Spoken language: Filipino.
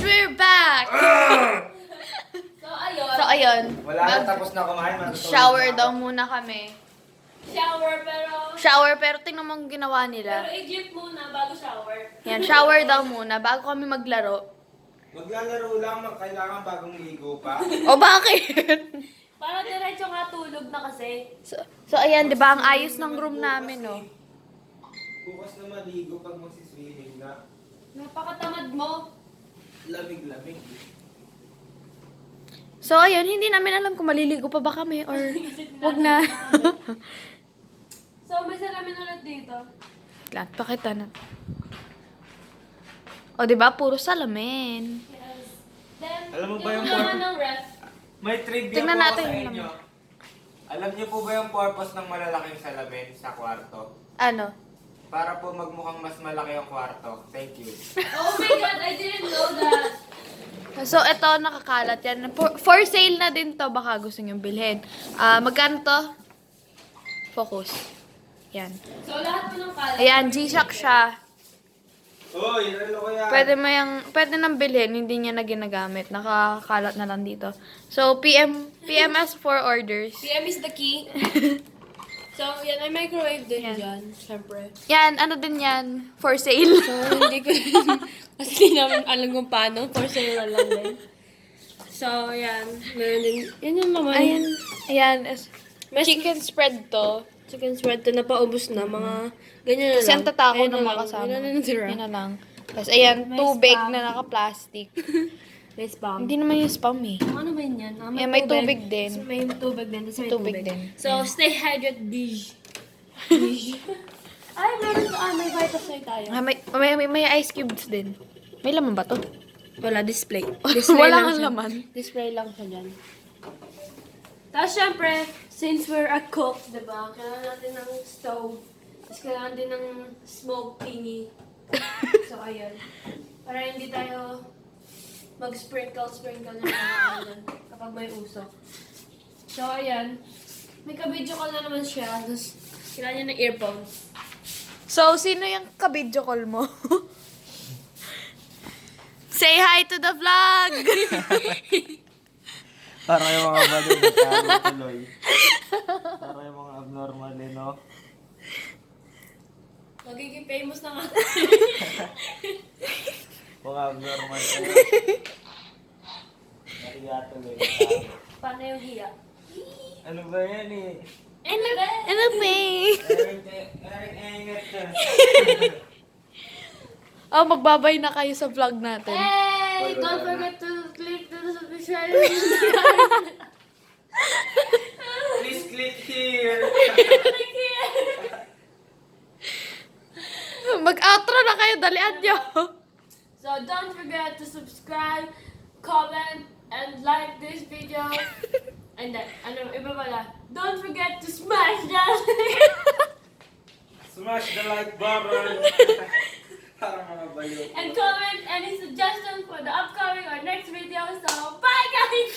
we're back! So, ayun. Wala na, tapos na kumain. Shower daw muna kami. Shower, pero tingnan mo ang ginawa nila. pero i-jeep muna bago shower. Yan, shower daw muna bago kami maglaro. Maglalaro lang, kailangan bagong ligo pa. O bakit? Para diretso nga tulog na kasi. So ayan, di ba ang ayos ng room namin, no? Bukas na maligo pag magsiswimming na. Napakatamad mo. Lamig-lamig. So ayun, hindi namin alam kung maliligo pa ba kami or wag na. So, may salamin ulit dito. Lahat, pakita na. O di ba puro salamin. Yes. Then, Alam mo ba yung naman ng ref. May trivia Tingnan po ako natin sa yung inyo. Alam niyo po ba yung purpose ng malalaking salamin sa kwarto? Ano? Para po magmukhang mas malaki ang kwarto. Thank you. Oh my God, I didn't know that. So ito, nakakalat yan. For sale na din to, baka gusto nyo bilhin. Magkano to? Focus. Yan. So, lahat po ng kalat. Ayan, G-Shock siya. Uy, relo ko yan. Pwede nang bilhin, hindi niya na ginagamit. Nakakalat na lang dito. So, PMS for orders. PM is the key. So, yan ay microwave din dyan, syempre. Yan, ano din yan? For sale. So, hindi ko kasi hindi namin alam kung paano. For sale na lang din. So, yan. Meron din. Yan yung naman. Ayan. Chicken spread to. Chicken spread to na paubos na. Mga ganyan na Kasi lang. ang tatako Ayan na lang. makasama. Yan na natira. Yan na lang. Tapos, ayan, May tubig spam. na naka-plastic. May spam. Hindi naman yung spam eh. Ano ba yun yan? Yeah, may tubig din. May tubig din. Tapos may Tubig tubig din. So, stay hydrated, bish. Ay, meron sa may Vitasoy tayo. May ice cubes din. May laman ba to? Wala, display. Wala lang ang siya. laman. Display lang siya dyan. Tapos syempre, since we're a cook, diba? Kailangan natin ng stove. Tapos kailangan din ng smoke thingy. So, ayun. Para hindi tayo mag-sprinkle na lang kapag may usok. So, ayan. May ka-video call na naman siya. Tapos, kailangan niya ng earphones. So, sino yung ka-video call mo? Say hi to the vlog! Para yung mga baliw na talo tuloy. Para yung mga abnormal eh, no? Magiging famous na nga. Mga abnormal eh. Nahiya tuloy. Paano yung hiya? Ano ba yan eh? Ano ba? Ingat ka. Oh, magbabay na kayo sa vlog natin. Hey! Don't forget to click the subscribe. Please click here. Mag-outro na kayo, dalian nyo. So don't forget to subscribe, comment, and like this video. And then, iba pala. Don't forget to smash that. Smash the like button. Para mga baliw. And comment any suggestions for the upcoming or next video. So bye guys!